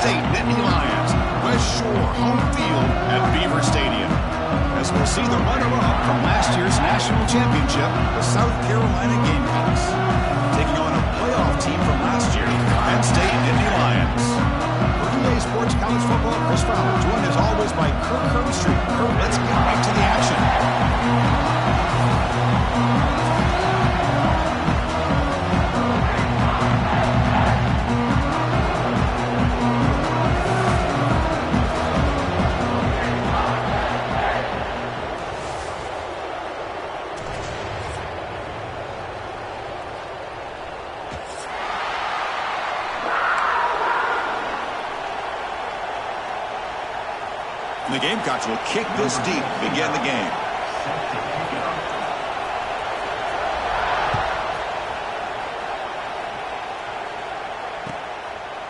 State Nittany Lions. West Shore home field at Beaver Stadium. As we'll see the runner-up from last year's national championship, the South Carolina Gamecocks, taking on a playoff team from last year, Penn State Nittany Lions. For EA Sports College Football, Chris Fowler, joined as always by Kirk Herbstreit. Kirk, let's get right to the action. The Gamecocks will kick this deep to begin the game.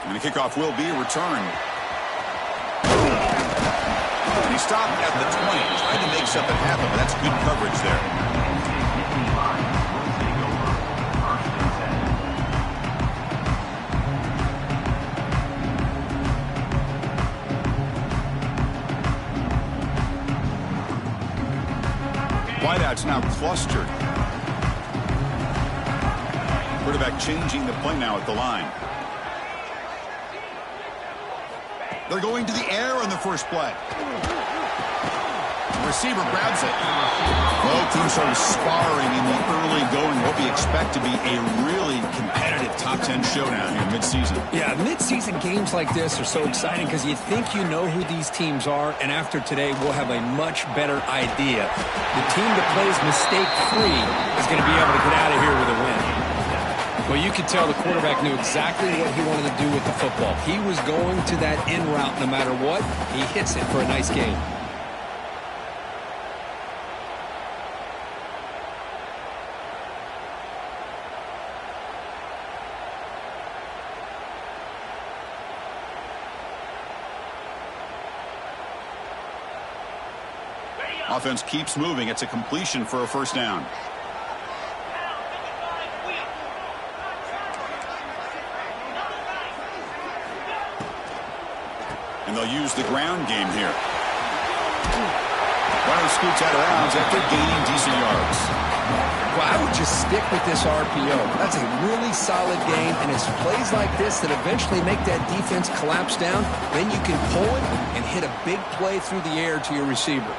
And the kickoff will be a return. And he stopped at the 20. Trying to make something happen, but that's good coverage there. Wideouts now clustered. Quarterback changing the play now at the line. They're going to the air on the first play. The receiver grabs it. Both teams sort of sparring in the early going. What we expect to be a really competitive top 10 showdown here mid-season. Yeah, mid-season games like this are so exciting because you think you know who these teams are, and after today we'll have a much better idea. The team that plays mistake-free is going to be able to get out of here with a win. Well, you could tell the quarterback knew exactly what he wanted to do with the football. He was going to that in route no matter what. He hits it for a nice game. Offense keeps moving. It's a completion for a first down. And they'll use the ground game here. Runner scoots out of bounds after gaining decent yards. Well, I would just stick with this RPO. That's a really solid game, and it's plays like this that eventually make that defense collapse down. Then you can pull it and hit a big play through the air to your receiver.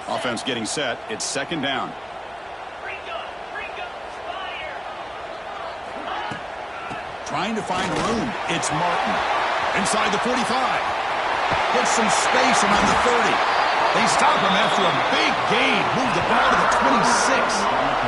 Offense getting set. It's second down. Trying to find room. It's Martin. Inside the 45. Puts some space around the 30. They stop him after a big gain. Move the ball to the 26.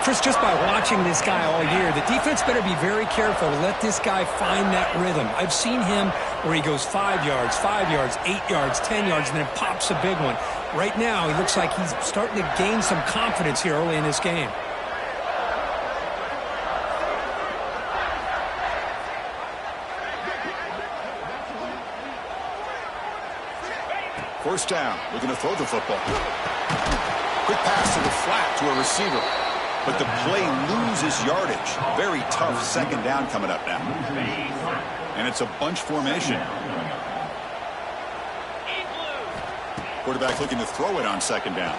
Chris, just by watching this guy all year, the defense better be very careful to let this guy find that rhythm. I've seen him where he goes 5 yards, 5 yards, 8 yards, 10 yards, and then pops a big one. Right now, he looks like he's starting to gain some confidence here early in this game. First down. Looking to throw the football. Quick pass to the flat to a receiver. But the play loses yardage. Very tough second down coming up now. And it's a bunch formation. Quarterback looking to throw it on second down.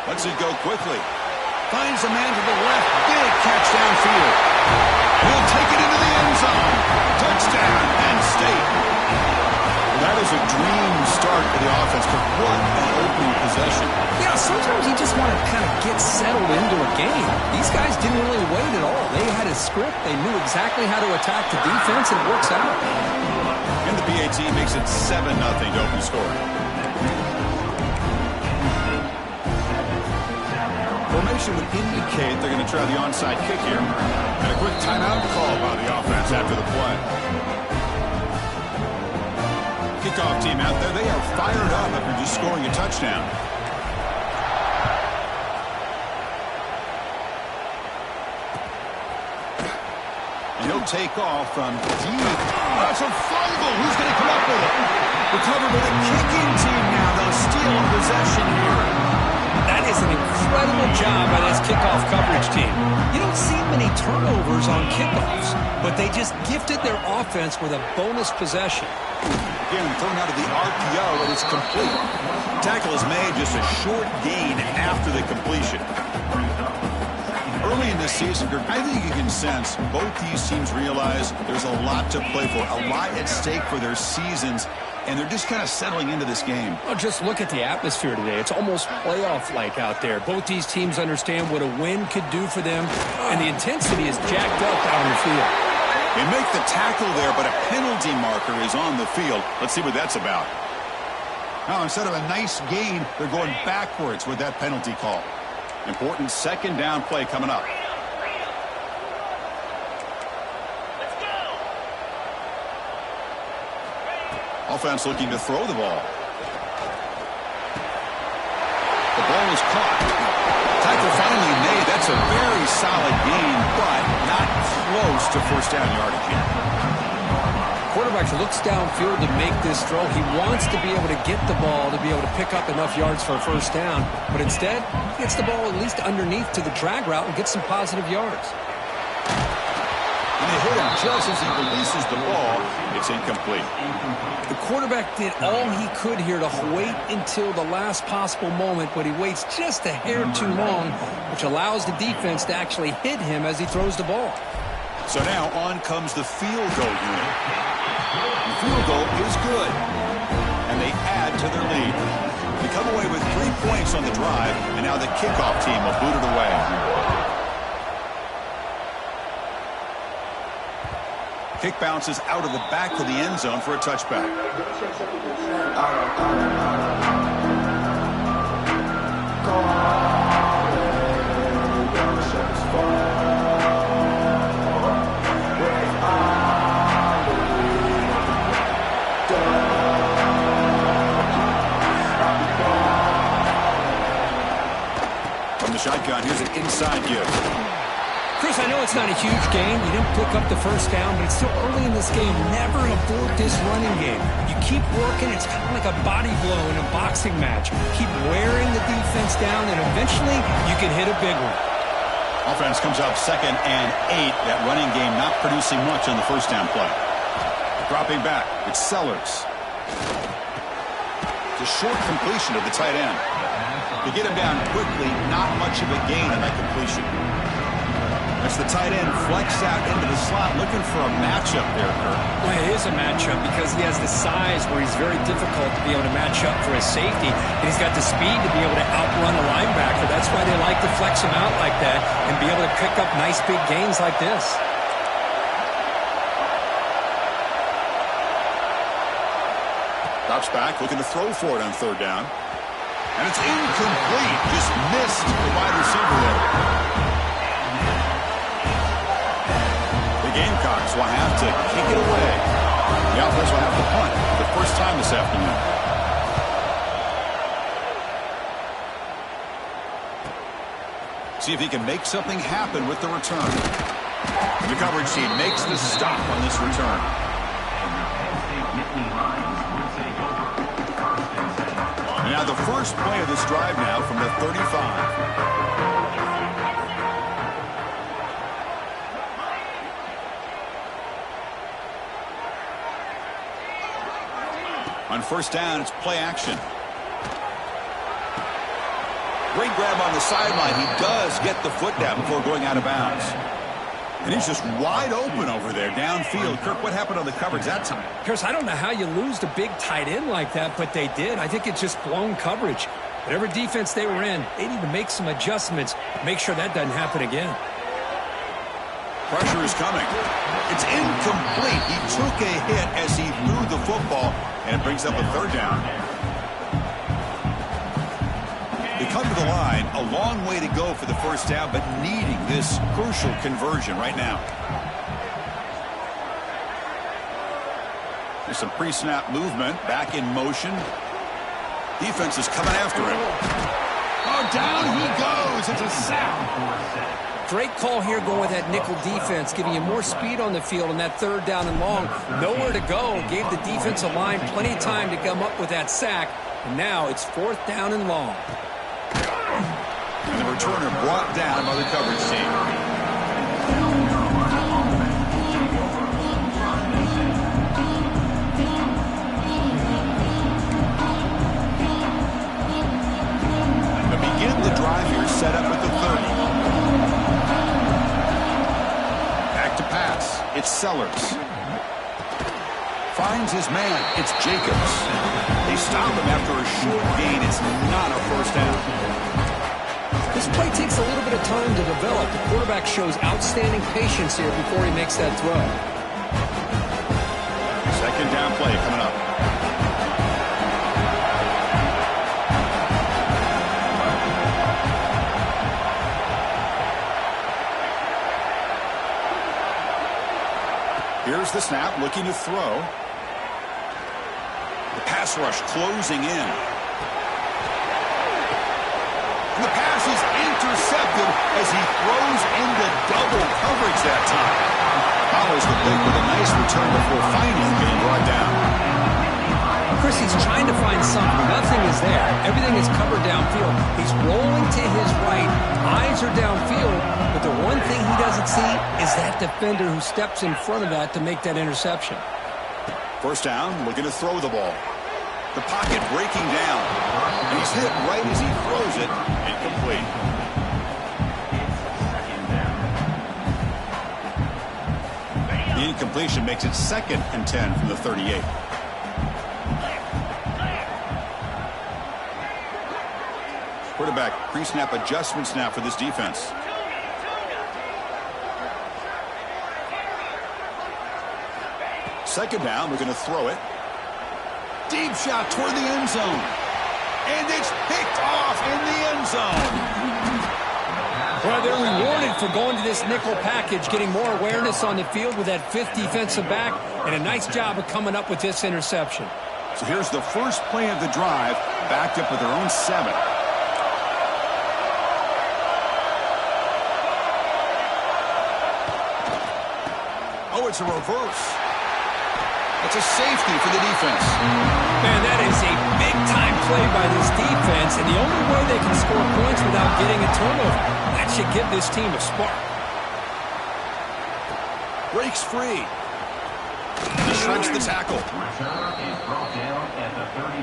Lets it go quickly. Finds a man to the left. Big catch downfield. He'll take it into the end zone. Touchdown, Penn State. That is a dream start for the offense, but what an opening possession. Yeah, sometimes you just want to kind of get settled into a game. These guys didn't really wait at all. They had a script. They knew exactly how to attack the defense, and it works out. And the PAT makes it 7-0 to open scoring. Formation would indicate they're going to try the onside kick here. And a quick timeout call by the offense after the play. Kickoff team out there, they are fired up after just scoring a touchdown. And he'll take off from deep. That's a fumble. Who's going to come up with it? Recovered by the kicking team now. They'll steal a possession here. That That is an incredible job by this kickoff coverage team. You don't see many turnovers on kickoffs, but they just gifted their offense with a bonus possession. Again, thrown out of the RPO, and it's complete. Tackle is made, just a short gain after the completion. Early in this season, I think you can sense both these teams realize there's a lot to play for, a lot at stake for their seasons, and they're just kind of settling into this game. Well, just look at the atmosphere today. It's almost playoff-like out there. Both these teams understand what a win could do for them, and the intensity is jacked up out on the field. They make the tackle there, but a penalty marker is on the field. Let's see what that's about. Now, instead of a nice gain, they're going backwards with that penalty call. Important second down play coming up. Offense looking to throw the ball. The ball is caught. Tackle finally made. That's a very solid gain, but not close to first down yardage yet. Quarterback looks downfield to make this throw. He wants to be able to get the ball to be able to pick up enough yards for a first down, but instead, he gets the ball at least underneath to the drag route and gets some positive yards. And they hit him just as he releases the ball. It's incomplete. The quarterback did all he could here to wait until the last possible moment, but he waits just a hair too long, which allows the defense to actually hit him as he throws the ball. So now on comes the field goal unit. The field goal is good, and they add to their lead. They come away with 3 points on the drive, and now the kickoff team will boot it away. Kick bounces out of the back of the end zone for a touchback. From the shotgun, here's an inside give. Chris, I know it's not a huge game. You didn't pick up the first down, but it's still early in this game. Never abort this running game. You keep working. It's kind of like a body blow in a boxing match. Keep wearing the defense down, and eventually you can hit a big one. Offense comes out 2nd and 8. That running game not producing much on the first down play. Dropping back, it's Sellers. It's a short completion to the tight end. To get him down quickly, not much of a gain on that completion. As the tight end flexed out into the slot, looking for a matchup there, Kirk. Well, it is a matchup because he has the size where he's very difficult to be able to match up for his safety. And he's got the speed to be able to outrun a linebacker. That's why they like to flex him out like that and be able to pick up nice big gains like this. Drops back, looking to throw for it on 3rd down. And it's incomplete. Just missed the wide receiver there. Gamecocks will have to kick it away. The offense will have to punt for the first time this afternoon. See if he can make something happen with the return. The coverage team makes the stop on this return. And now the first play of this drive now from the 35. On first down, it's play action. Great grab on the sideline. He does get the foot down before going out of bounds. And he's just wide open over there downfield. Kirk, what happened on the coverage that time? Chris, I don't know how you lose the big tight end like that, but they did. I think it's just blown coverage. Whatever defense they were in, they need to make some adjustments. Make sure that doesn't happen again. Pressure is coming. It's incomplete. He took a hit as he threw the football, and it brings up a 3rd down. They come to the line, a long way to go for the first down, but needing this crucial conversion right now. There's some pre-snap movement, back in motion. Defense is coming after him. Oh, down he goes. It's a sack. Great call here going with that nickel defense, giving you more speed on the field on that 3rd down and long. Nowhere to go. Gave the defensive line plenty of time to come up with that sack. And now it's 4th down and long. returner brought down by the coverage team. To begin the drive here, set up at the 30. Back to pass. It's Sellers. Finds his man. It's Jacobs. They stop him after a short gain. It's not a first down. This play takes a little bit of time to develop. The quarterback shows outstanding patience here before he makes that throw. Second down play coming up. Here's the snap, looking to throw. The pass rush closing in. And the pass is intercepted as he throws into double coverage that time. Follows the pick with a nice return before finally being brought down. Chris, he's trying to find something. Nothing is there. Everything is covered downfield. He's rolling to his right. Eyes are downfield. But the one thing he doesn't see is that defender who steps in front of that to make that interception. First down, looking to throw the ball. The pocket breaking down. And he's hit right as he throws it. Incomplete. The incompletion makes it 2nd and 10 from the 38. Quarterback pre-snap adjustments now for this defense. Second down, we're going to throw it. Deep shot toward the end zone. And it's picked off in the end zone. Well, they're rewarded for going to this nickel package, getting more awareness on the field with that 5th defensive back, and a nice job of coming up with this interception. So here's the first play of the drive, backed up with their own 7. Oh, it's a reverse. It's a safety for the defense. Man, that is a big-time play by this defense, and the only way they can score points without getting a turnover. That should give this team a spark. Breaks free. Shrinks the tackle. Return is brought down at the 39.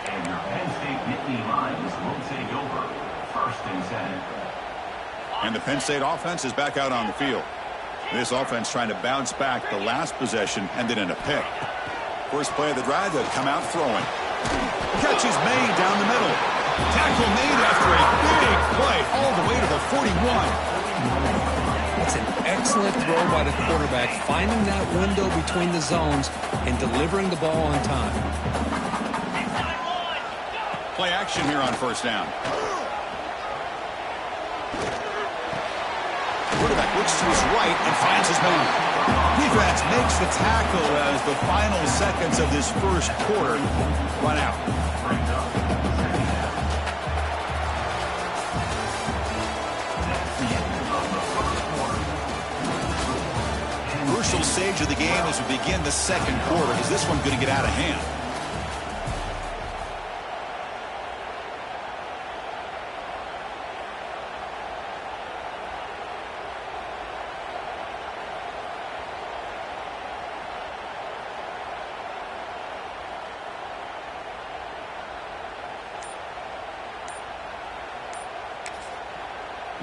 And your Penn State Nittany Lions will take over. 1st and 10. And the Penn State offense is back out on the field. This offense trying to bounce back the last possession and then in a pick. First play of the drive, they'll come out throwing. Catch is made down the middle. Tackle made after a big play all the way to the 41. That's an excellent throw by the quarterback, finding that window between the zones and delivering the ball on time. Play action here on first down. Quarterback looks to his right and finds his man. Defense makes the tackle as the final seconds of this first quarter run out. Crucial stage of the game as we begin the second quarter. Is this one going to get out of hand?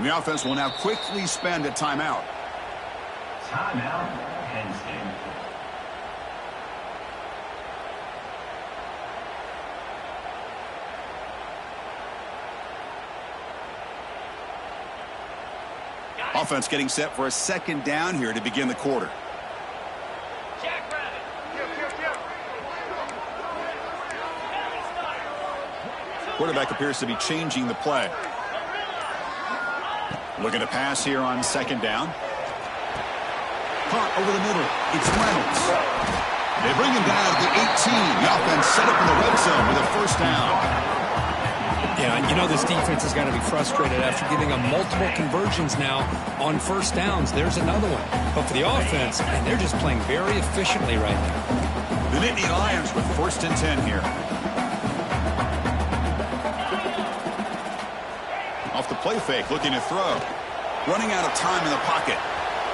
The offense will now quickly spend a timeout. Timeout, Penn State. Offense getting set for a second down here to begin the quarter. Quarterback appears to be changing the play. Looking to pass here on second down. Caught over the middle. It's Reynolds. They bring him down at the 18. The offense set up in the red zone with a first down. Yeah, you know this defense has got to be frustrated after giving them multiple conversions now on first downs. There's another one. But for the offense, and they're just playing very efficiently right now. The Nittany Lions with 1st and 10 here. Off the play fake, looking to throw. Running out of time in the pocket.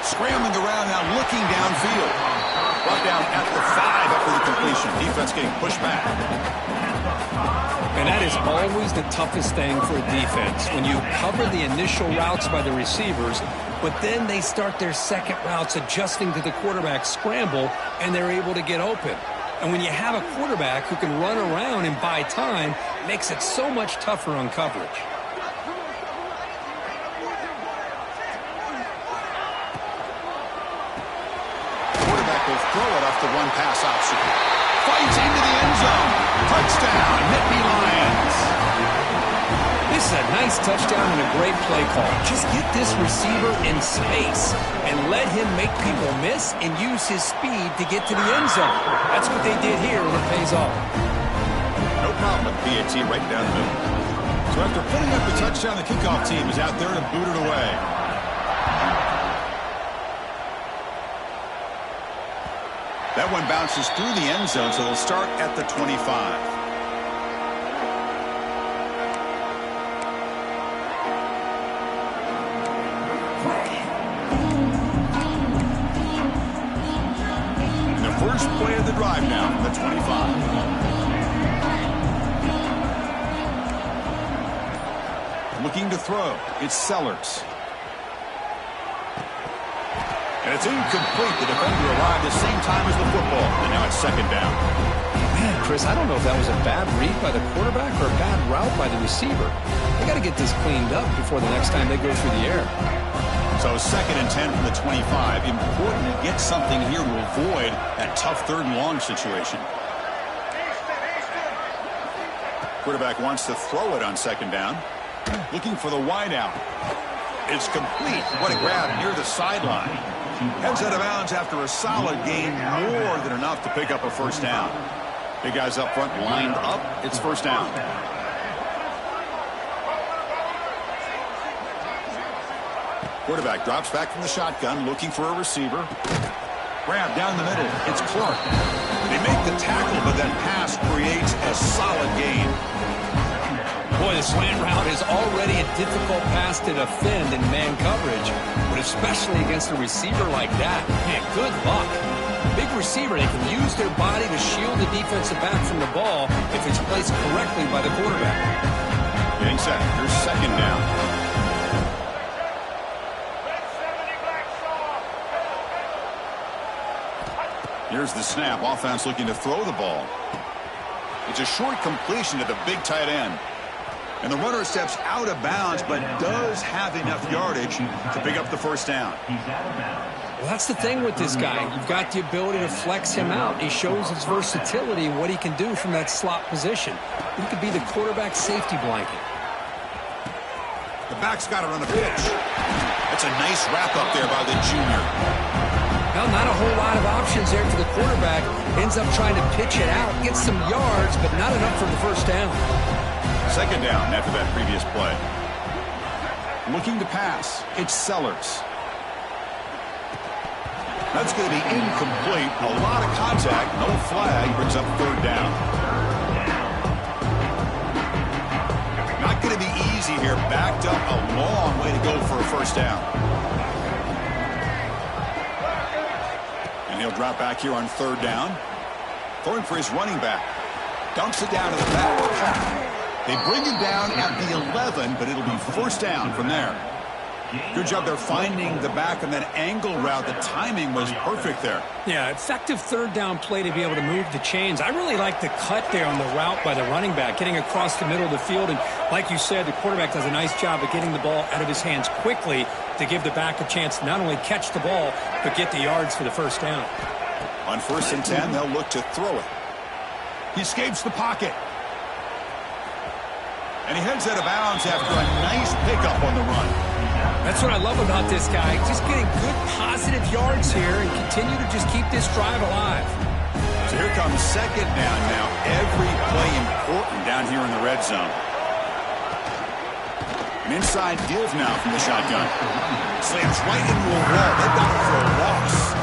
Scrambling around now, looking downfield. Brought down at the 5 after the completion. Defense getting pushed back. And that is always the toughest thing for a defense. When you cover the initial routes by the receivers, but then they start their second routes adjusting to the quarterback scramble, and they're able to get open. And when you have a quarterback who can run around and buy time, it makes it so much tougher on coverage. Quarterback will throw it off the one-pass option. Fights into the end zone. Touchdown, Nittany Lions. This is a nice touchdown and a great play call. Just get this receiver in space and let him make people miss and use his speed to get to the end zone. That's what they did here, and it pays off. No problem with PAT right down the middle. So after putting up the touchdown, the kickoff team is out there to boot it away. That one bounces through the end zone, so they'll start at the 25. First play of the drive now from the 25. Looking to throw. It's Sellers. And it's incomplete. The defender arrived the same time as the football. And now it's second down. Man, Chris, I don't know if that was a bad read by the quarterback or a bad route by the receiver. They got to get this cleaned up before the next time they go through the air. So second and 10 from the 25. Important to get something here to avoid that tough third and long situation. Quarterback wants to throw it on second down. Looking for the wide out. It's complete. What a grab near the sideline. Heads out of bounds after a solid gain, more than enough to pick up a first down. Big guys up front lined up. It's first down. Quarterback drops back from the shotgun, looking for a receiver. Grab down the middle. It's Clark. They make the tackle, but that pass creates a solid gain. Boy, the slant route is already a difficult pass to defend in man coverage, but especially against a receiver like that. Man, good luck. Big receiver, they can use their body to shield the defensive back from the ball if it's placed correctly by the quarterback. Getting set. Here's second down. Here's the snap. Offense looking to throw the ball. It's a short completion to the big tight end. And the runner steps out of bounds, but does have enough yardage to pick up the first down. Well, that's the thing with this guy. You've got the ability to flex him out. He shows his versatility and what he can do from that slot position. He could be the quarterback safety blanket. The back's got to run a pitch. That's a nice wrap up there by the junior. Well, not a whole lot of options there for the quarterback. Ends up trying to pitch it out, gets some yards, but not enough for the first down. Second down after that previous play. Looking to pass. It's Sellers. That's going to be incomplete. A lot of contact. No flag. Brings up third down. Not going to be easy here. Backed up a long way to go for a first down. And he'll drop back here on third down. Throwing for his running back. Dumps it down to the back. They bring him down at the 11, but it'll be first down from there. Good job there finding the back on that angle route. The timing was perfect there. Yeah, effective third down play to be able to move the chains. I really like the cut there on the route by the running back, getting across the middle of the field. And like you said, the quarterback does a nice job of getting the ball out of his hands quickly to give the back a chance to not only catch the ball, but get the yards for the first down. On first and 10, they'll look to throw it. He escapes the pocket. And he heads out of bounds after a nice pickup on the run. That's what I love about this guy. Just getting good positive yards here and continue to just keep this drive alive. So here comes second down now. Every play important down here in the red zone. An inside give now from the shotgun. Slams right into a wall. They've got him for a loss.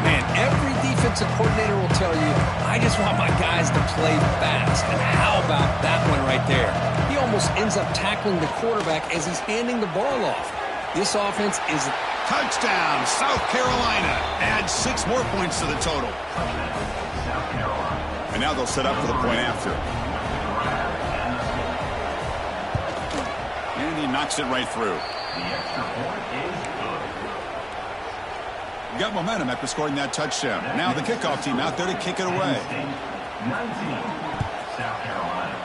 Man, every defensive offensive coordinator will tell you, I just want my guys to play fast. And how about that one right there? He almost ends up tackling the quarterback as he's handing the ball off. This offense is... Touchdown, South Carolina. Add 6 more points to the total. South Carolina. And now they'll set up for the point after. And he knocks it right through. The extra point is good. You got momentum after scoring that touchdown. Now the kickoff team out there to kick it away. 19, South Carolina,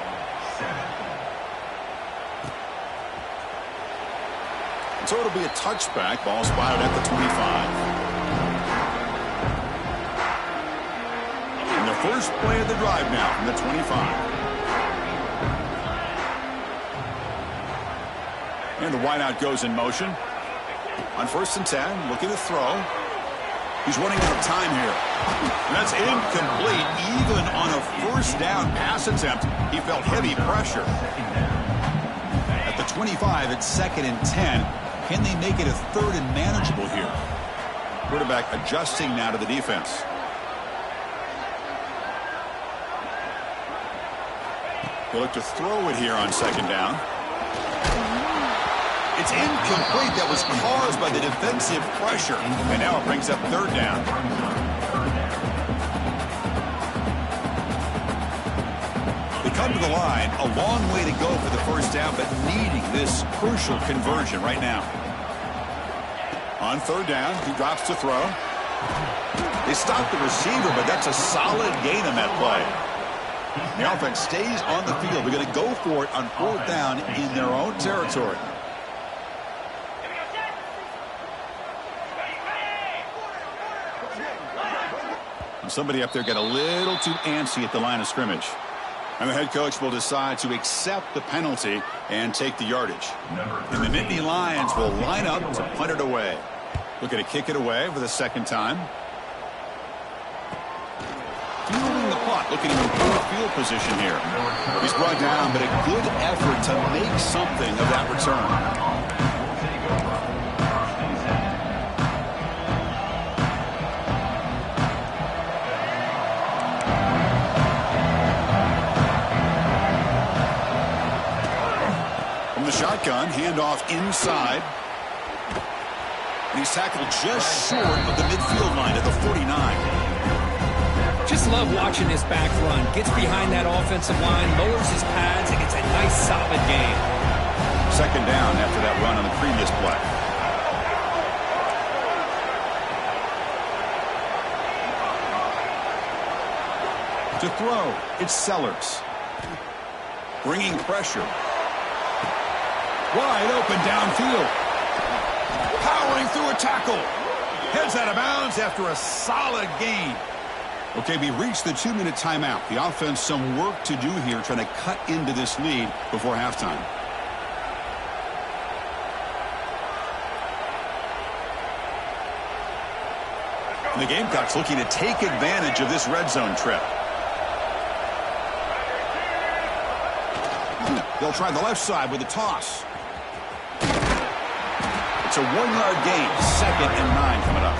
7. So it'll be a touchback. Ball spotted at the 25. And the first play of the drive now from the 25. And the wideout goes in motion. On 1st and 10, looking to throw. He's running out of time here. And that's incomplete. Even on a 1st down pass attempt, he felt heavy pressure. At the 25, it's 2nd and 10. Can they make it a 3rd and manageable here? Quarterback adjusting now to the defense. They look to throw it here on 2nd down. It's incomplete. That was caused by the defensive pressure. And now it brings up 3rd down. They come to the line. A long way to go for the 1st down, but needing this crucial conversion right now. On 3rd down, he drops to throw. They stop the receiver, but that's a solid gain on that play. The offense stays on the field. They're going to go for it on 4th down in their own territory. Somebody up there got a little too antsy at the line of scrimmage. And the head coach will decide to accept the penalty and take the yardage. And the Nittany Lions will line up to punt it away. Looking to kick it away for the 2nd time. Fielding the punt, looking to improve field position here. He's brought down, but a good effort to make something of that return. Shotgun, handoff inside. And he's tackled just short of the midfield line at the 49. Just love watching this back run. Gets behind that offensive line, lowers his pads, and it's a nice, solid game. 2nd down after that run on the previous play. To throw, it's Sellers. Bringing pressure. Wide open downfield. Powering through a tackle. Heads out of bounds after a solid gain. Okay, we reached the 2-minute timeout. The offense some work to do here trying to cut into this lead before halftime. And the Gamecocks looking to take advantage of this red zone trip. They'll try the left side with a toss. It's a 1-yard gain. 2nd and 9 coming up.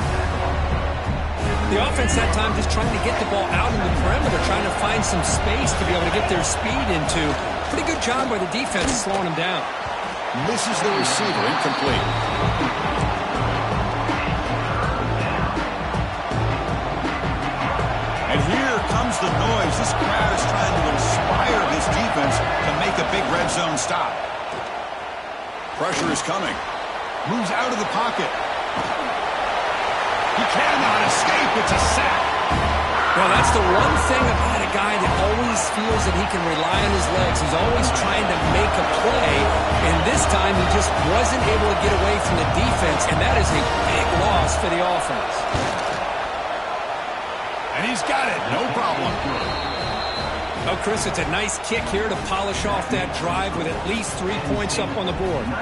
The offense that time just trying to get the ball out in the perimeter, trying to find some space to be able to get their speed into. Pretty good job by the defense slowing them down. Misses the receiver, incomplete. And here comes the noise. This crowd is trying to inspire this defense to make a big red zone stop. Pressure is coming. Moves out of the pocket. He cannot escape. It's a sack. Well, that's the one thing about a guy that always feels that he can rely on his legs. He's always trying to make a play, and this time he just wasn't able to get away from the defense, and that is a big loss for the offense. And he's got it. No problem. Oh, Chris, it's a nice kick here to polish off that drive with at least 3 points up on the board. 19,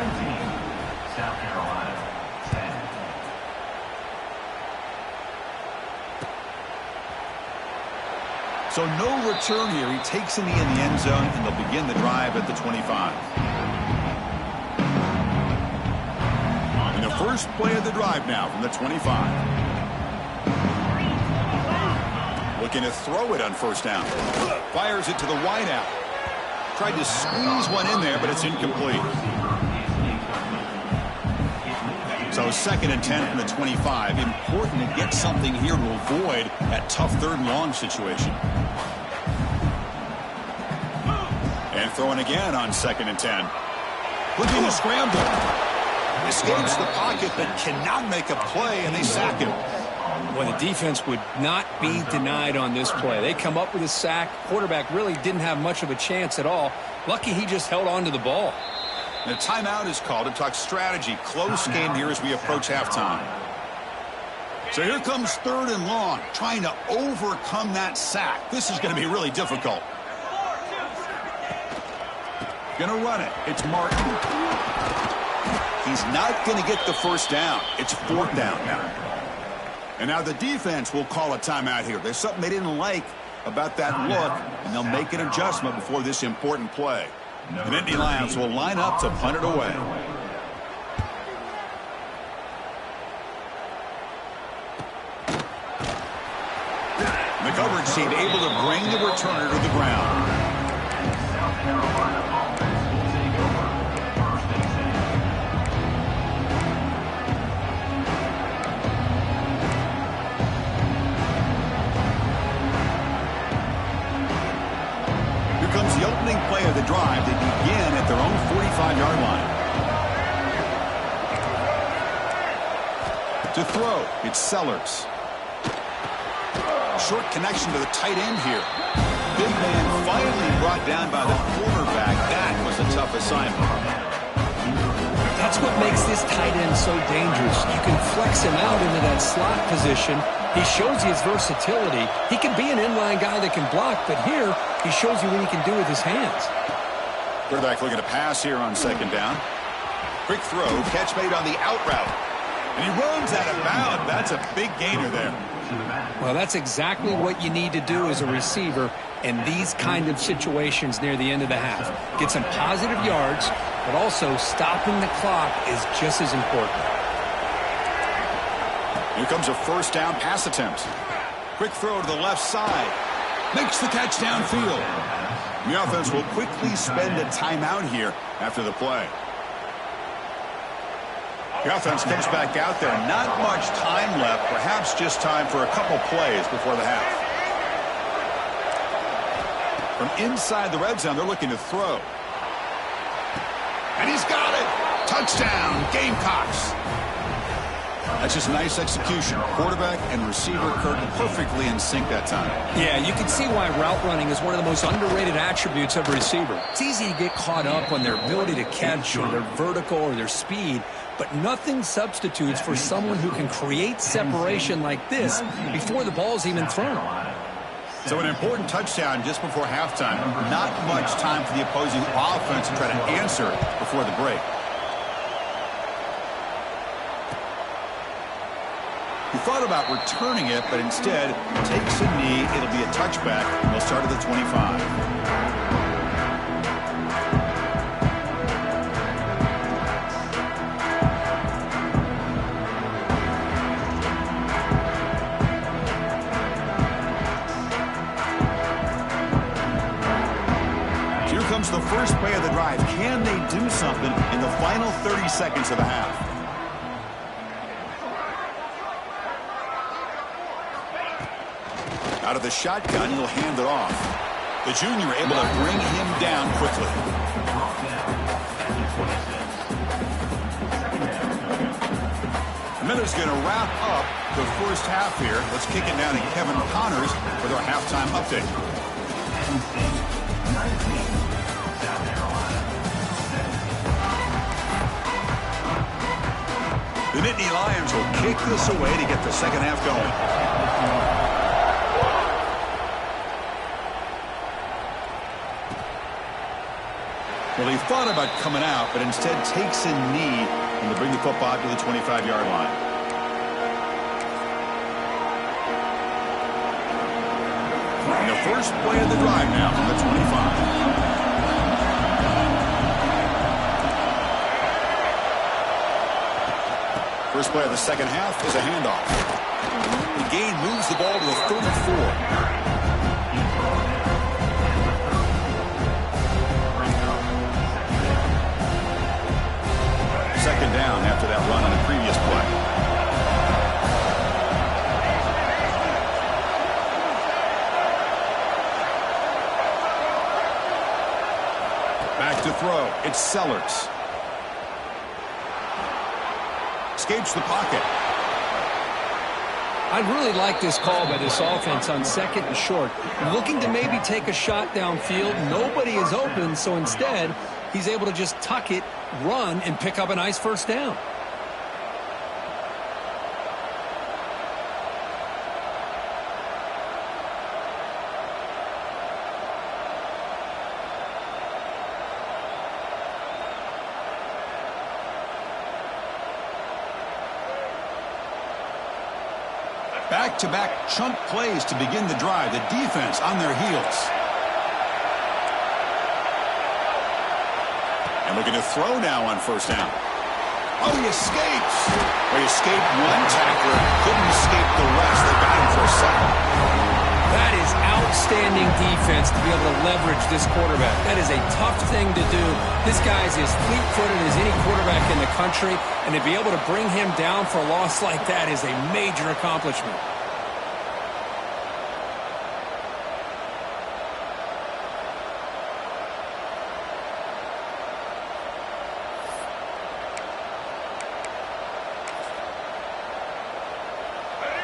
South Carolina, 10. So no return here. He takes in the end zone, and they'll begin the drive at the 25. And the first play of the drive now from the 25. Looking to throw it on first down. Fires it to the wideout. Tried to squeeze one in there, but it's incomplete. So 2nd and 10 from the 25. Important to get something here to avoid that tough 3rd and long situation. And throwing again on 2nd and 10. Looking to scramble. Escapes the pocket but cannot make a play, and they sack him. Well, the defense would not be denied on this play. They come up with a sack. Quarterback really didn't have much of a chance at all. Lucky he just held on to the ball. And a timeout is called to talk strategy. Close game here as we approach halftime. So here comes 3rd and long, trying to overcome that sack. This is going to be really difficult. Going to run it. It's Martin. He's not going to get the first down. It's 4th down now. And now the defense will call a timeout here. There's something they didn't like about that look, and they'll make an adjustment before this important play. The Nittany Lions will line up to punt it away. The coverage team able to bring the returner to the ground. The opening play of the drive. They begin at their own 45-yard line. To throw, it's Sellers. Short connection to the tight end here. Big man finally brought down by the quarterback. That was a tough assignment. That's what makes this tight end so dangerous. You can flex him out into that slot position. He shows you his versatility. He can be an inline guy that can block, but here he shows you what he can do with his hands. Quarterback looking to pass here on 2nd down. Quick throw, catch made on the out route. And he runs out of bounds. That's a big gainer there. Well, that's exactly what you need to do as a receiver in these kind of situations near the end of the half. Get some positive yards, but also stopping the clock is just as important. Here comes a 1st down pass attempt. Quick throw to the left side. Makes the catch downfield. The offense will quickly spend a timeout here after the play. The offense comes back out there. Not much time left. Perhaps just time for a couple plays before the half. From inside the red zone, they're looking to throw. And he's got it. Touchdown, Gamecocks. That's just nice execution. Quarterback and receiver, Kirk, perfectly in sync that time. Yeah, you can see why route running is one of the most underrated attributes of a receiver. It's easy to get caught up on their ability to catch or their vertical or their speed, but nothing substitutes for someone who can create separation like this before the ball's even thrown. So an important touchdown just before halftime. Not much time for the opposing offense to try to answer before the break. He thought about returning it, but instead takes a knee. It'll be a touchback. They'll start at the 25. Here comes the first play of the drive. Can they do something in the final 30 seconds of the half? Out of the shotgun, he'll hand it off. The junior able to bring him down quickly. The minute's going to wrap up the first half here. Let's kick it down to Kevin Connors with our halftime update. The Nittany Lions will kick this away to get the second half going. Well, he thought about coming out, but instead takes a knee and to bring the football to the 25-yard line. And the first play of the drive now from the 25. First play of the second half is a handoff. The gain moves the ball to the 34. throw. It's Sellers. Escapes the pocket. I really like this call by this offense on 2nd and short. Looking to maybe take a shot downfield. Nobody is open, so instead, he's able to just tuck it, run, and pick up a nice first down. Back-to-back chunk plays to begin the drive. The defense on their heels. And looking to throw now on first down. Oh, he escapes. Well, he escaped one tackler. Couldn't escape the rest. They got him for a second. That is outstanding defense to be able to leverage this quarterback. That is a tough thing to do. This guy is as fleet-footed as any quarterback in the country, and to be able to bring him down for a loss like that is a major accomplishment.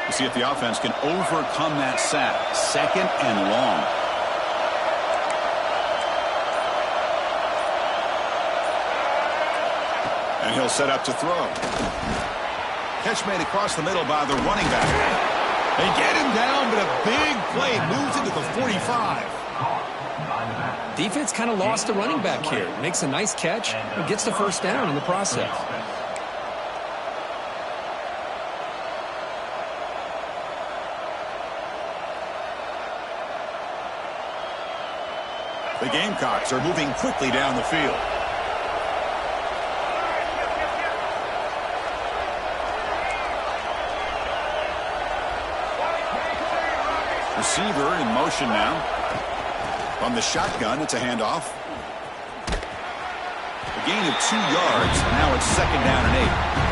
See if the offense can overcome that sack. 2nd and long. And he'll set up to throw. Catch made across the middle by the running back. They get him down, but a big play moves into the 45. Defense kind of lost the running back here. Makes a nice catch and gets the first down in the process. The Gamecocks are moving quickly down the field. Receiver in motion now. From the shotgun, it's a handoff. A gain of 2 yards. Now it's 2nd down and 8.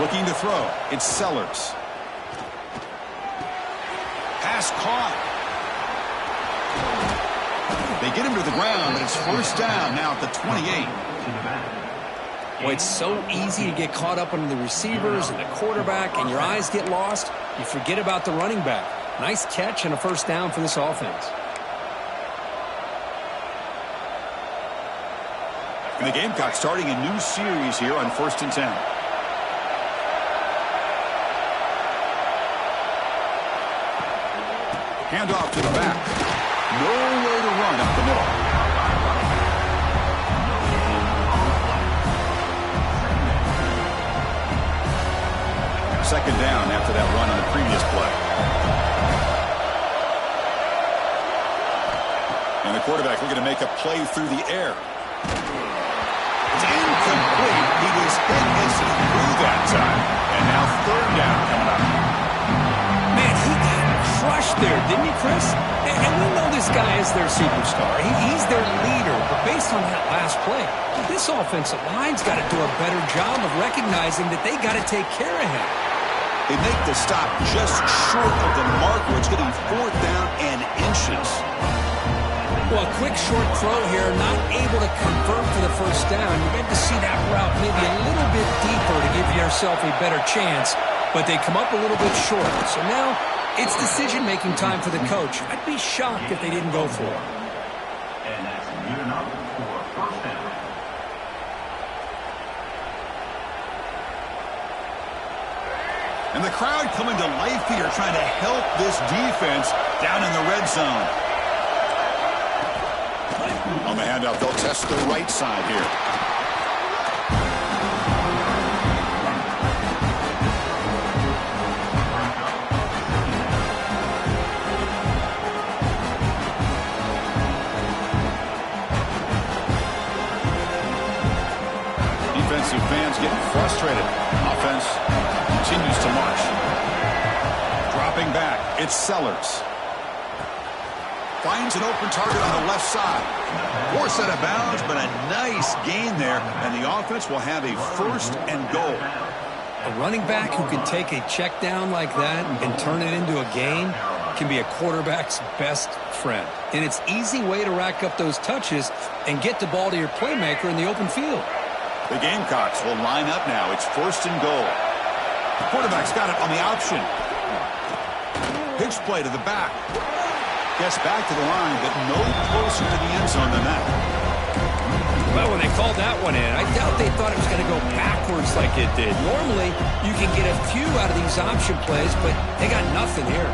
Looking to throw. It's Sellers. Pass caught. They get him to the ground, but it's first down now at the 28. Boy, it's so easy to get caught up on the receivers and the quarterback, and your eyes get lost. You forget about the running back. Nice catch and a first down for this offense. And the Gamecocks starting a new series here on 1st and 10. Handoff to the back. Nowhere to run up the middle. 2nd down after that run on the previous play. And the quarterback looking to make a play through the air. It's incomplete. He was hit as he threw that time. And now 3rd down coming up. Man, he got crushed there, didn't he, Chris? And we know this guy is their superstar. He's their leader. But based on that last play, this offensive line's got to do a better job of recognizing that they got to take care of him. They make the stop just short of the mark where it's going to be 4th down and inches. Well, a quick short throw here, not able to convert for the first down. You get to see that route maybe a little bit deeper to give yourself a better chance, but they come up a little bit short. So now it's decision-making time for the coach. I'd be shocked if they didn't go for it. And that's good enough for first down. And the crowd coming to life here, trying to help this defense down in the red zone. On the handoff, they'll test the right side here. Defensive fans getting frustrated. Offense continues to march. Dropping Running back, it's Sellers. Finds an open target on the left side. Forced out of bounds, but a nice gain there, and the offense will have a 1st and goal. A running back who can take a check down like that and turn it into a gain can be a quarterback's best friend. And it's an easy way to rack up those touches and get the ball to your playmaker in the open field. The Gamecocks will line up now. It's 1st and goal. The quarterback's got it on the option. Pitch play to the back. Gets back to the line, but no closer to the end zone than that. Well, when they called that one in, I doubt they thought it was going to go backwards like it did. Normally, you can get a few out of these option plays, but they got nothing here.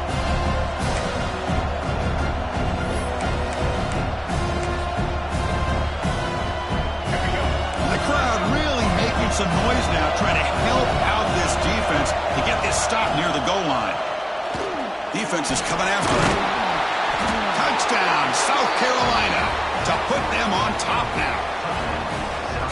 The crowd really making some noise now, trying to help out this defense to get this stop near the goal line. Defense is coming after it. Touchdown, South Carolina, to put them on top now.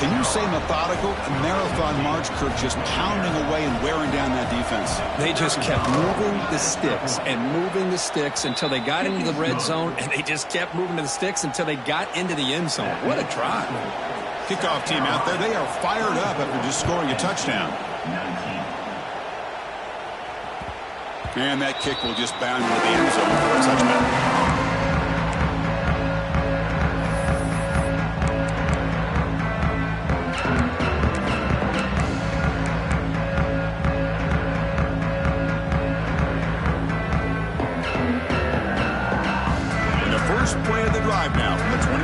Can you say methodical? A marathon march, Kirk, just pounding away and wearing down that defense. They just kept moving the sticks and moving the sticks until they got into the red zone, and they just kept moving the sticks until they got into the end zone. What a drive. Kickoff team out there, they are fired up after just scoring a touchdown. And that kick will just bound into the end zone for a touchdown. Play of the drive now from the 25.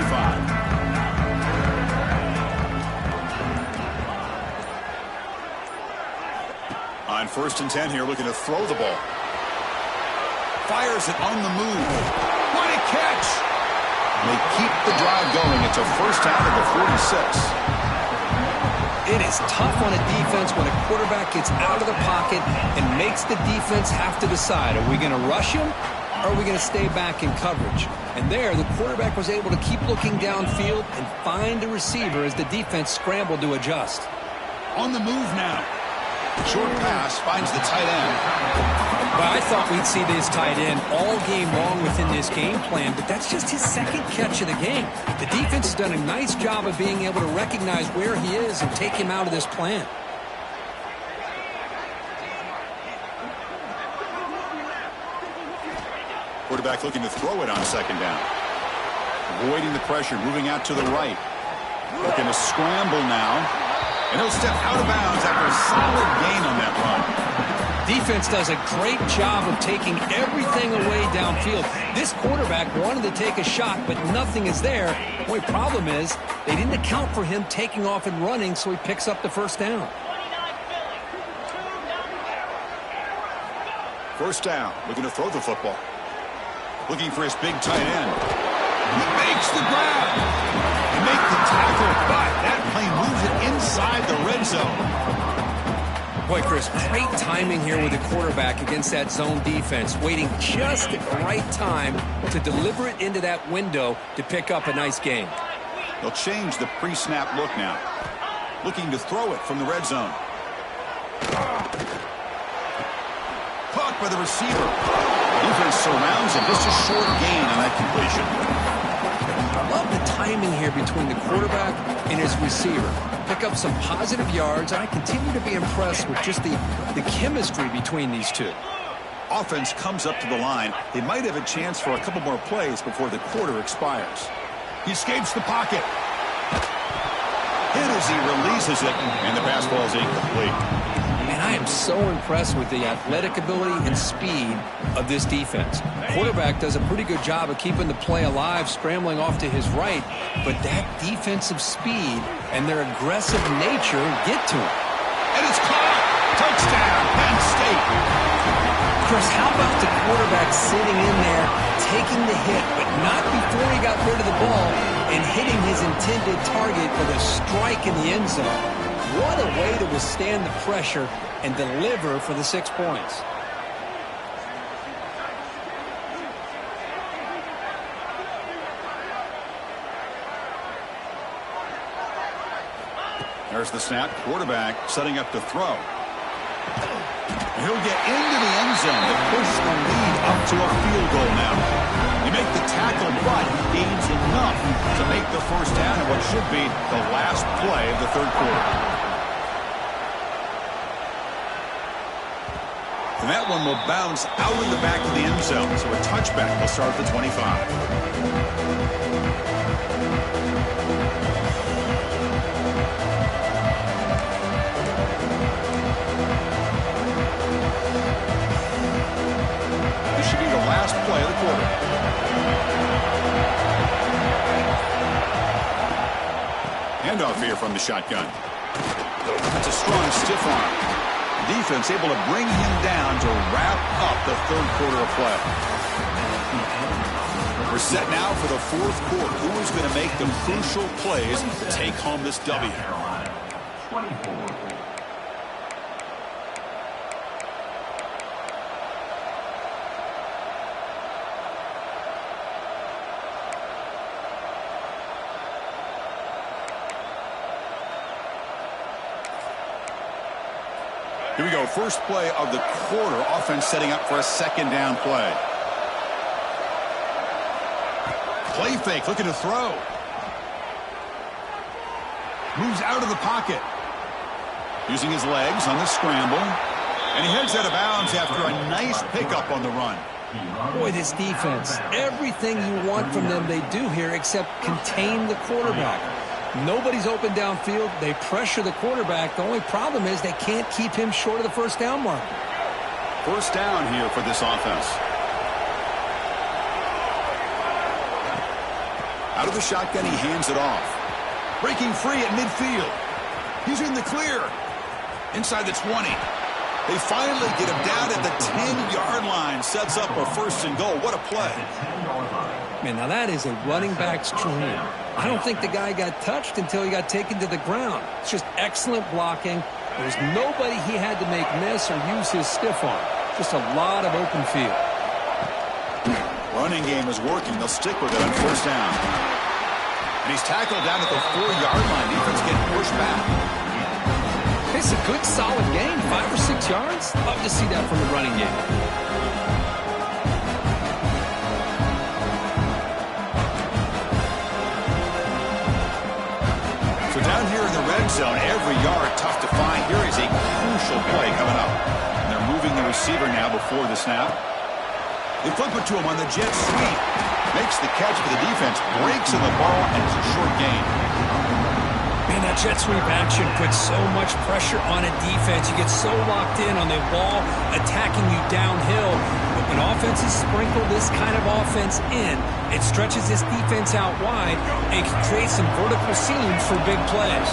On 1st and 10 here, looking to throw the ball. Fires it on the move. What a catch! They keep the drive going. It's a 1st out of the 46. It is tough on a defense when a quarterback gets out of the pocket and makes the defense have to decide, are we going to rush him? Or are we going to stay back in coverage? And there, the quarterback was able to keep looking downfield and find the receiver as the defense scrambled to adjust. On the move now. Short pass finds the tight end. Well, I thought we'd see this tight end all game long within this game plan, but that's just his 2nd catch of the game. The defense has done a nice job of being able to recognize where he is and take him out of this plan. Quarterback looking to throw it on 2nd down. Avoiding the pressure, moving out to the right. Looking to scramble now. And he'll step out of bounds after a solid gain on that run. Defense does a great job of taking everything away downfield. This quarterback wanted to take a shot, but nothing is there. The only problem is they didn't account for him taking off and running, so he picks up the 1st down. 1st down, looking to throw the football. Looking for his big tight end. He makes the grab. They make the tackle, but that play moves it inside the red zone. Boy, Chris, great timing here with the quarterback against that zone defense, waiting just at the right time to deliver it into that window to pick up a nice gain. They'll change the pre-snap look now. Looking to throw it from the red zone. Caught by the receiver. Defense surrounds him. Just a short gain on that completion. I love the timing here between the quarterback and his receiver. Pick up some positive yards, and I continue to be impressed with just the chemistry between these two. Offense comes up to the line. They might have a chance for a couple more plays before the quarter expires. He escapes the pocket. Hit as he releases it, and the pass ball is incomplete. And I am so impressed with the athletic ability and speed of this defense. Quarterback does a pretty good job of keeping the play alive, scrambling off to his right, but that defensive speed and their aggressive nature get to him. And it's caught! Touchdown, Penn State! Chris, how about the quarterback sitting in there, taking the hit, but not before he got rid of the ball and hitting his intended target with a strike in the end zone? What a way to withstand the pressure and deliver for the 6 points. There's the snap. Quarterback setting up to throw. He'll get into the end zone to push the lead up to a field goal now. You make the tackle, but he gains enough to make the first down in what should be the last play of the third quarter. And that one will bounce out of the back of the end zone, so a touchback will start at the 25. Last play of the quarter. Handoff here from the shotgun. That's a strong stiff arm. Defense able to bring him down to wrap up the third quarter of play. We're set now for the fourth quarter. Who is going to make the crucial plays to take home this W? Here we go, first play of the quarter. Offense setting up for a second down play. Play fake, looking to throw. Moves out of the pocket. Using his legs on the scramble. And he heads out of bounds after a nice pickup on the run. Boy, this defense, everything you want from them they do here except contain the quarterback. Nobody's open downfield. They pressure the quarterback. The only problem is they can't keep him short of the first down mark. First down here for this offense. Out of the shotgun, he hands it off. Breaking free at midfield. He's in the clear. Inside the 20. They finally get him down at the 10-yard line. Sets up a first and goal. What a play. Man, now that is a running back's dream. I don't think the guy got touched until he got taken to the ground. It's just excellent blocking. There's nobody he had to make miss or use his stiff arm. Just a lot of open field. Running game is working. They'll stick with it on first down. And he's tackled down at the 4-yard line. Defense getting pushed back. It's a good, solid gain. 5 or 6 yards. Love to see that from the running game. So down here in the red zone, every yard tough to find. Here is a crucial play coming up. And they're moving the receiver now before the snap. They flip it to him on the jet sweep. Makes the catch for the defense. Breaks in the ball, and it's a short gain. Man, that jet sweep action puts so much pressure on a defense. You get so locked in on the ball attacking you downhill. But when offenses sprinkle this kind of offense in, it stretches this defense out wide and can create some vertical seams for big plays.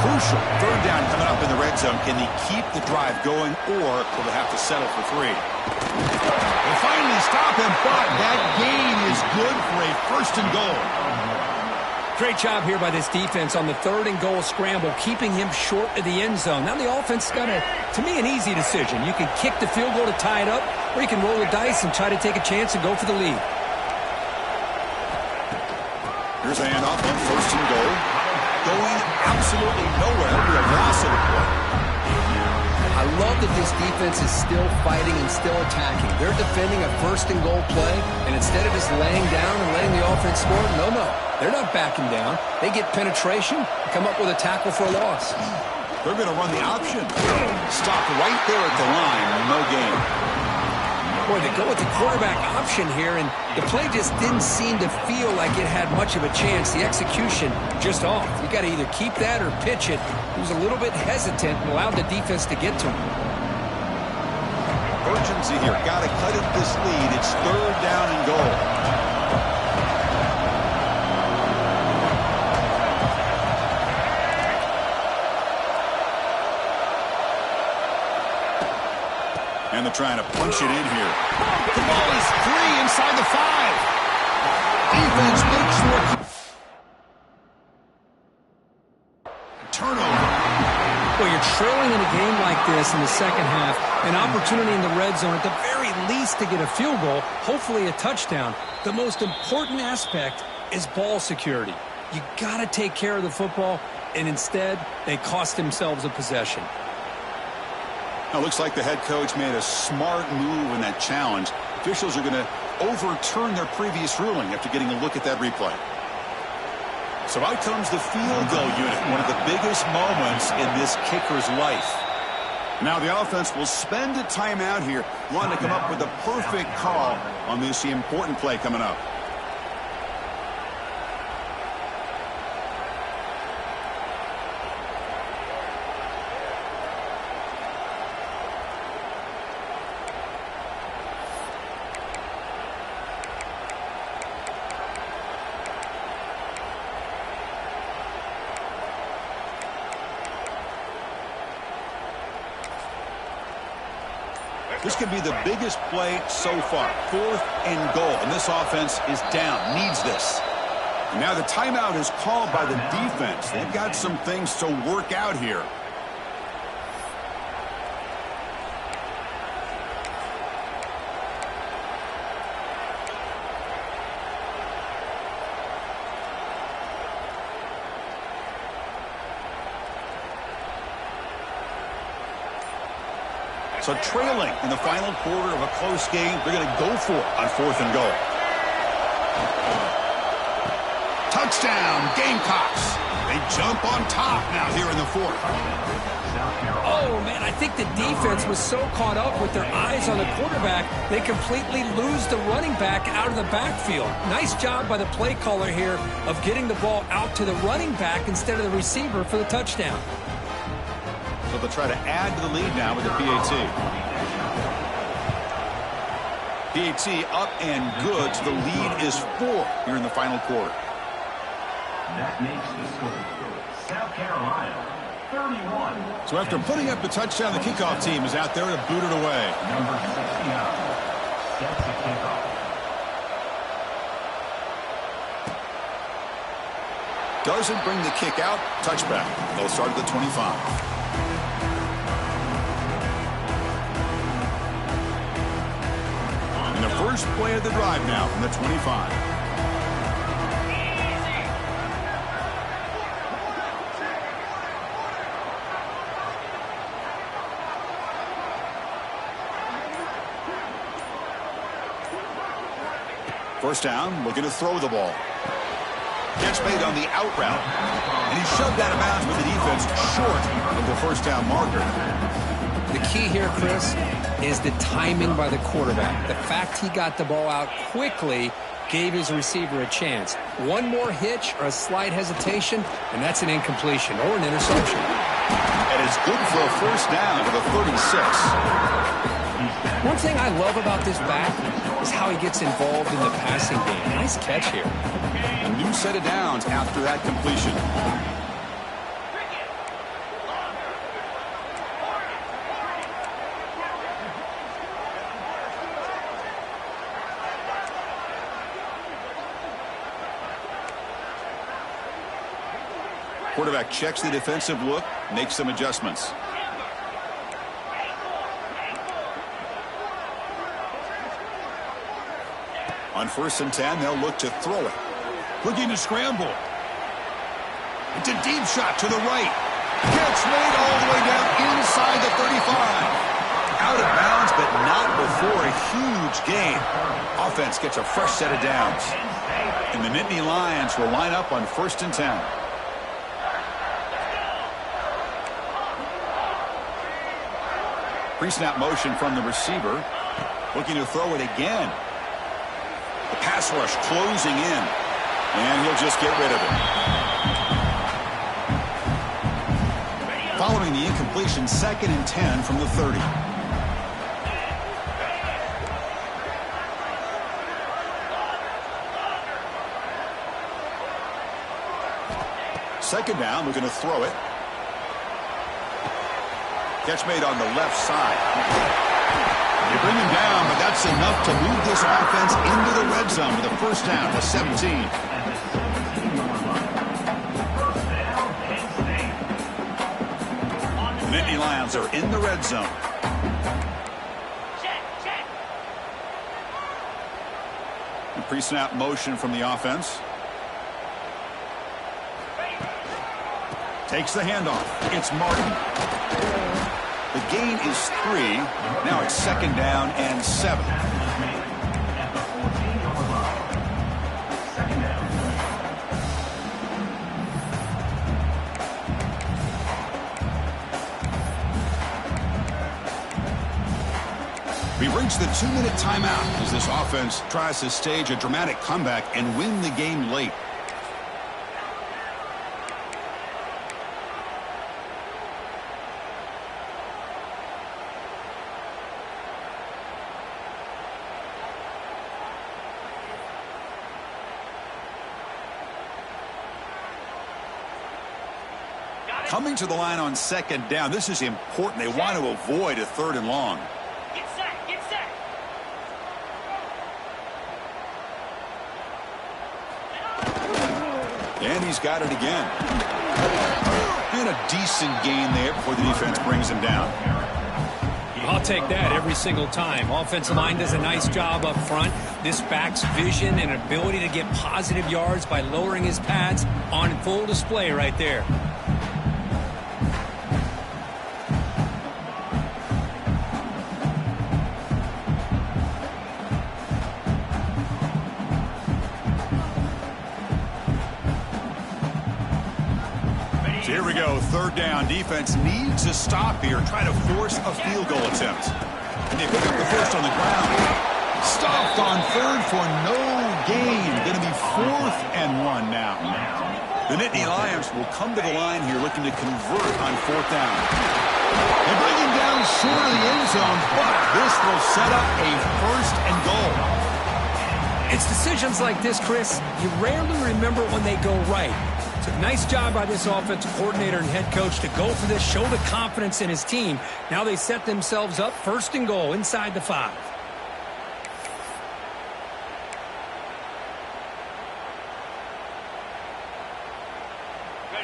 Crucial. Third down coming up in the red zone. Can they keep the drive going, or will they have to settle for 3? They finally stop him, but that gain is good for a first and goal. Great job here by this defense on the 3rd and goal scramble, keeping him short of the end zone. Now the offense got to me, an easy decision. You can kick the field goal to tie it up, or you can roll the dice and try to take a chance and go for the lead. Here's a handoff on first and goal. Going absolutely nowhere. We have loss of the play. I love that this defense is still fighting and still attacking. They're defending a first and goal play, and instead of just laying down and letting the offense score, no. They're not backing down. They get penetration and come up with a tackle for a loss. They're going to run the option. Stop right there at the line. No gain. Boy, they go with the quarterback option here, and the play just didn't seem to feel like it had much of a chance. The execution just off. You got to either keep that or pitch it. He was a little bit hesitant and allowed the defense to get to him. Urgency here. Got to cut it this lead. It's 3rd down and goal. And they're trying to punch it in here. The ball is free inside the 5. Defense makes sure. Turnover. Well, you're trailing in a game like this in the second half. An opportunity in the red zone at the very least to get a field goal, hopefully a touchdown. The most important aspect is ball security. You got to take care of the football, and instead, they cost themselves a possession. Now, it looks like the head coach made a smart move in that challenge. Officials are going to overturn their previous ruling after getting a look at that replay. So out comes the field goal unit, one of the biggest moments in this kicker's life. Now the offense will spend a timeout here, wanting to come up with a perfect call on this important play coming up. This could be the biggest play so far. 4th and goal. And this offense is down. Needs this. And now the timeout is called by the defense. They've got some things to work out here. So trailing in the final quarter of a close game, they're going to go for it on 4th and goal. Touchdown, Gamecocks. They jump on top now here in the 4th. Oh, man, I think the defense was so caught up with their eyes on the quarterback, they completely lose the running back out of the backfield. Nice job by the play caller here of getting the ball out to the running back instead of the receiver for the touchdown. So they'll try to add to the lead now with the PAT. PAT up and good, so the lead is 4 here in the final quarter. That makes the score South Carolina 31. So after putting up the touchdown, the kickoff team is out there to boot it away. Number 69 sets the kickoff. Doesn't bring the kick out. Touchback. They'll start at the 25. First play of the drive now from the 25. First down, looking to throw the ball. Catch made on the out route. And he shoved out of bounds with the defense short of the first down marker. The key here, Chris, is the timing by the quarterback. The fact he got the ball out quickly gave his receiver a chance. One more hitch or a slight hesitation, and that's an incompletion or an interception. And it's good for a first down to the 36. One thing I love about this back is how he gets involved in the passing game. Nice catch here. A new set of downs after that completion. Quarterback checks the defensive look, makes some adjustments. On 1st and 10, they'll look to throw it. Looking to scramble. It's a deep shot to the right. Catch made all the way down inside the 35. Out of bounds, but not before a huge gain. Offense gets a fresh set of downs. And the Nittany Lions will line up on 1st and 10. Pre-snap motion from the receiver. Looking to throw it again. The pass rush closing in. And he'll just get rid of it. Following the incompletion, 2nd and 10 from the 30. Second down, looking to throw it. Catch made on the left side. They bring him down, but that's enough to move this offense into the red zone with a first down to 17. The Nittany Lions are in the red zone. The pre-snap motion from the offense. Takes the handoff. It's Martin. The gain is 3. Now it's 2nd down and 7. At the 14-yard line. 2nd down. We've reached the 2-minute timeout as this offense tries to stage a dramatic comeback and win the game late. Coming to the line on 2nd down, this is important. They want to avoid a 3rd and long. Get set, get set. And he's got it again. And a decent gain there before the defense brings him down. I'll take that every single time. Offensive line does a nice job up front. This back's vision and ability to get positive yards by lowering his pads on full display right there. So here we go, 3rd down. Defense needs a stop here, try to force a field goal attempt. And they pick up the first on the ground. Stopped on 3rd for no gain. Going to be 4th and 1 now. The Nittany Lions will come to the line here looking to convert on 4th down. They bring him down short of the end zone, but this will set up a 1st and goal. It's decisions like this, Chris, you rarely remember when they go right. It's a nice job by this offensive coordinator and head coach to go for this, show the confidence in his team. Now they set themselves up 1st and goal inside the 5.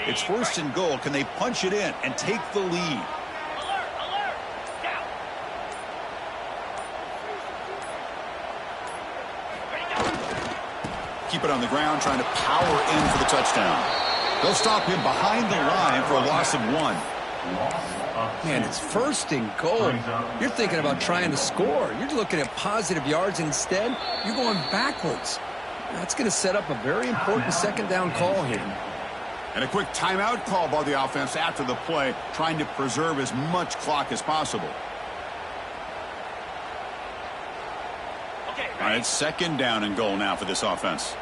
It's 1st and goal. Can they punch it in and take the lead? Alert, alert. Down. Ready, go. Keep it on the ground, trying to power in for the touchdown. They'll stop him behind the line for a loss of 1. Man, it's 1st and goal. You're thinking about trying to score. You're looking at positive yards, and instead, you're going backwards. That's going to set up a very important 2nd down call here. And a quick timeout call by the offense after the play, trying to preserve as much clock as possible. Okay, All right, it's 2nd down and goal now for this offense.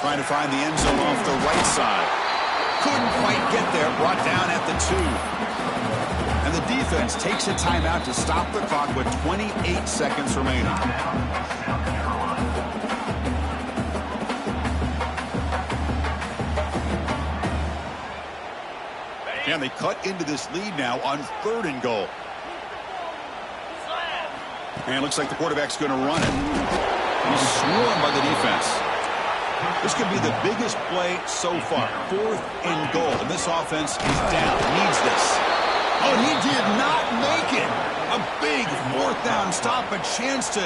Trying to find the end zone off the right side. Couldn't quite get there, brought down at the 2. And the defense takes a timeout to stop the clock with 28 seconds remaining. And they cut into this lead now on 3rd and goal. And it looks like the quarterback's going to run it. He's swarmed by the defense. This could be the biggest play so far. 4th and goal. And this offense is down. Needs this. Oh, he did not make it. A big 4th down stop. A chance to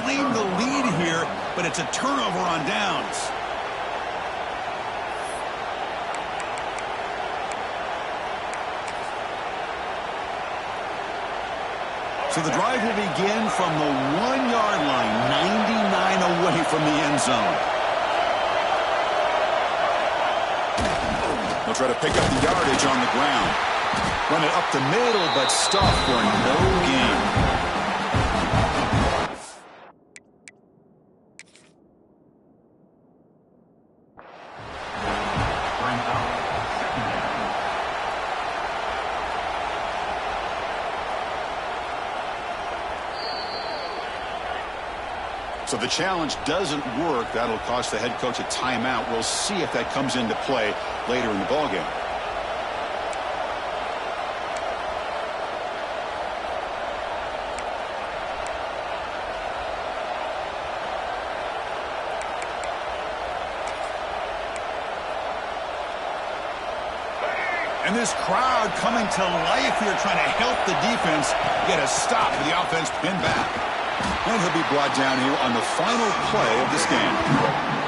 claim the lead here, but it's a turnover on downs. So the drive will begin from the 1-yard line, 99 away from the end zone. They'll try to pick up the yardage on the ground. Run it up the middle, but stuffed for no gain. So the challenge doesn't work. That'll cost the head coach a timeout. We'll see if that comes into play later in the ballgame. And this crowd coming to life here, trying to help the defense get a stop for the offense pinned back. And he'll be brought down here on the final play of this game.